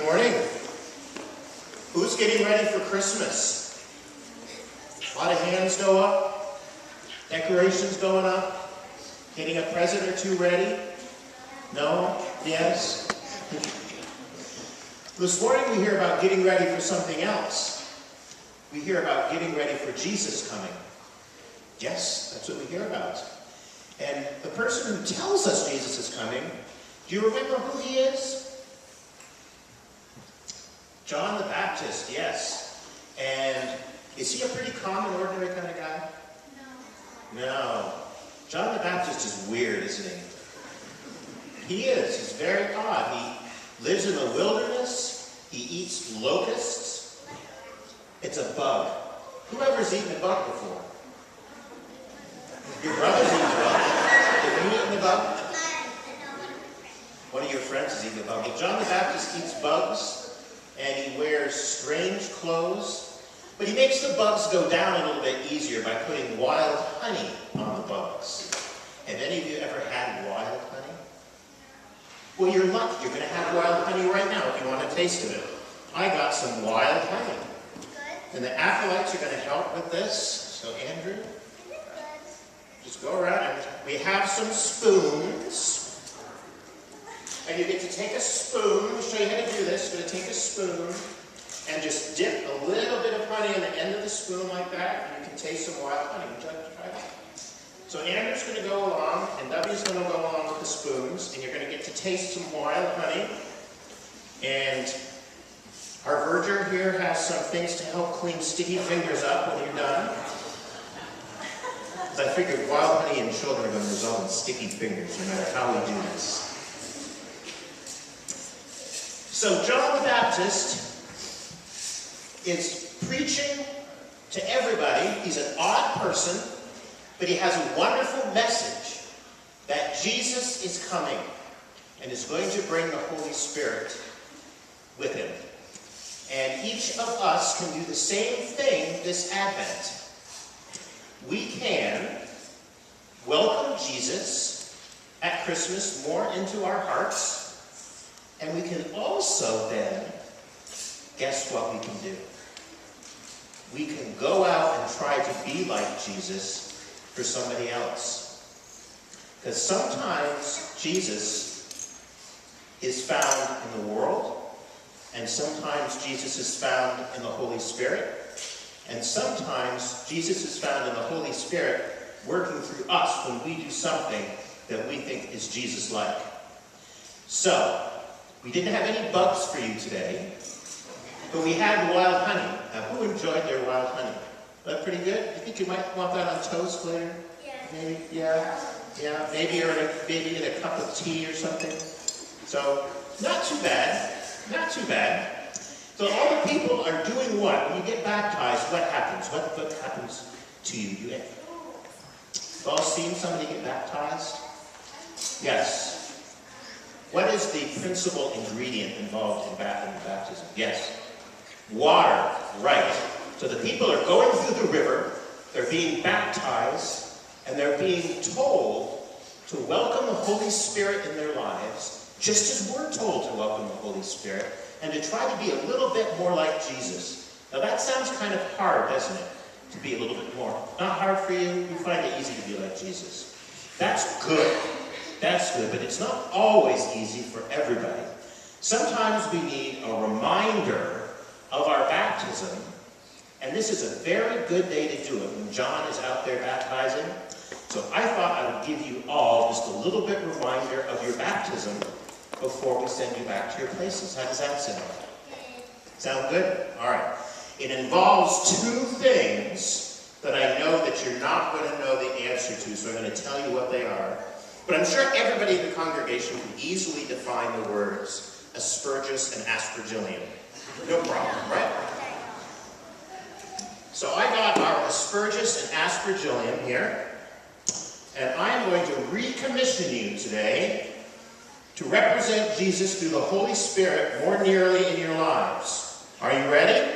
morning. Who's getting ready for Christmas? A lot of hands go up. Decorations going up. Getting a present or two ready? No? Yes? This morning we hear about getting ready for something else. We hear about getting ready for Jesus coming. Yes, that's what we hear about. And the person who tells us Jesus is coming, do you remember who he is? John the Baptist, yes. And is he a pretty common, ordinary kind of guy? No. John the Baptist is weird, isn't he? He is. He's very odd. He lives in the wilderness. He eats locusts. It's a bug. Whoever's eaten a bug before? Your brother's eaten a bug. Have you eaten a bug? One of your friends has eaten a bug. Well, John the Baptist eats bugs, and he wears strange clothes, but he makes the bugs go down a little bit easier by putting wild honey on the bugs. Have any of you ever had wild honey? Well, you're lucky. You're going to have wild honey right now if you want a taste of it. I got some wild honey. And the acolytes are going to help with this. So, Andrew, just go around, and we have some spoons. And you get to take a spoon. Let me show you how to do this. You're going to take a spoon and just dip a little bit of honey on the end of the spoon like that, and you can taste some wild honey. Would you like to try that? So Andrew's going to go along, and W's going to go along with the spoons, and you're going to get to taste some wild honey. And our verger here has some things to help clean sticky fingers up when you're done. Because I figured wild honey and children are going to result in sticky fingers, no matter how we do this. So John the Baptist is preaching to everybody. He's an odd person, but he has a wonderful message that Jesus is coming and is going to bring the Holy Spirit with him. And each of us can do the same thing this Advent. We can welcome Jesus at Christmas more into our hearts. And we can also then, guess what we can do? We can go out and try to be like Jesus for somebody else. Because sometimes Jesus is found in the world, and sometimes Jesus is found in the Holy Spirit, and sometimes Jesus is found in the Holy Spirit working through us when we do something that we think is Jesus-like. So, we didn't have any bugs for you today, but we had wild honey. Now, who enjoyed their wild honey? Was that pretty good? You think you might want that on toast later? Yeah. Maybe? Yeah. Yeah. Maybe in a cup of tea or something. So, not too bad. Not too bad. So all the people are doing what? When you get baptized, what happens? What happens to you? You've all seen somebody get baptized? Yes. What is the principal ingredient involved in baptism? Yes. Water. Right. So the people are going through the river, they're being baptized, and they're being told to welcome the Holy Spirit in their lives, just as we're told to welcome the Holy Spirit, and to try to be a little bit more like Jesus. Now that sounds kind of hard, doesn't it? To be a little bit more. Not hard for you? You find it easy to be like Jesus. That's good. That's good, but it's not always easy for everybody. Sometimes we need a reminder of our baptism, and this is a very good day to do it when John is out there baptizing. So I thought I would give you all just a little bit reminder of your baptism before we send you back to your places. How does that sound? Sound good? All right. It involves two things that I know that you're not going to know the answer to, so I'm going to tell you what they are. But I'm sure everybody in the congregation can easily define the words aspergus and aspergillium. No problem, right? So I got our aspergus and aspergillium here, and I'm going to recommission you today to represent Jesus through the Holy Spirit more nearly in your lives. Are you ready?